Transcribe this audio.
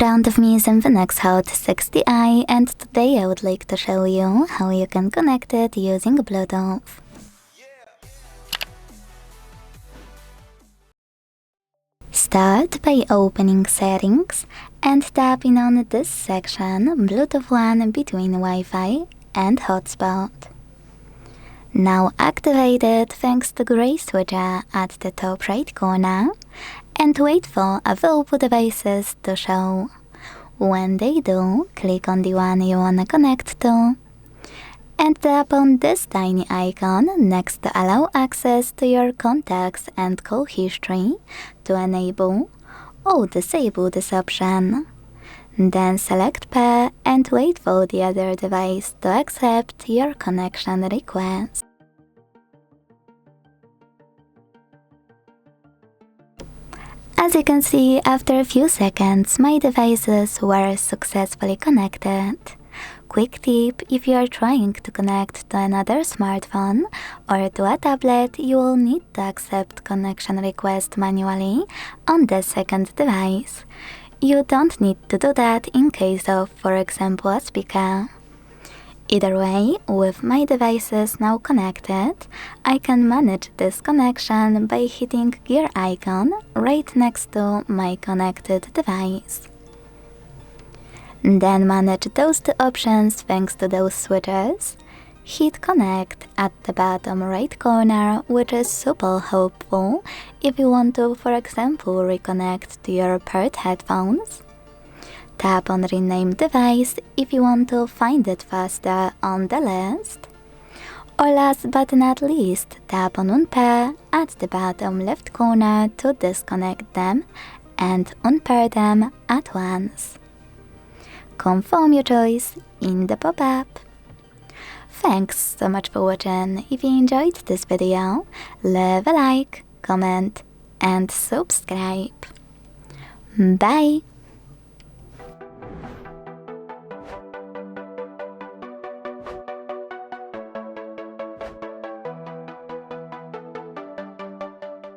front of me is INFINIX Hot 60i, and today I would like to show you how you can connect it using Bluetooth. Start by opening Settings and tapping on this section Bluetooth LAN between Wi-Fi and Hotspot. Now activate it thanks to gray switcher at the top right corner and wait for available devices to show. When they do, click on the one you wanna connect to and tap on this tiny icon next to allow access to your contacts and call history to enable or disable this option. Then select pair and wait for the other device to accept your connection request. As you can see, after a few seconds, my devices were successfully connected. Quick tip: if you are trying to connect to another smartphone or to a tablet, you will need to accept connection request manually on the second device. You don't need to do that in case of, for example, a speaker. Either way, with my devices now connected, I can manage this connection by hitting gear icon right next to my connected device. Then manage those two options thanks to those switches. Hit connect at the bottom right corner, which is super helpful if you want to, for example, reconnect to your paired headphones. Tap on rename device if you want to find it faster on the list. Or last but not least, tap on unpair at the bottom left corner to disconnect them and unpair them at once. Confirm your choice in the pop-up. Thanks so much for watching. If you enjoyed this video, leave a like, comment and subscribe. Bye!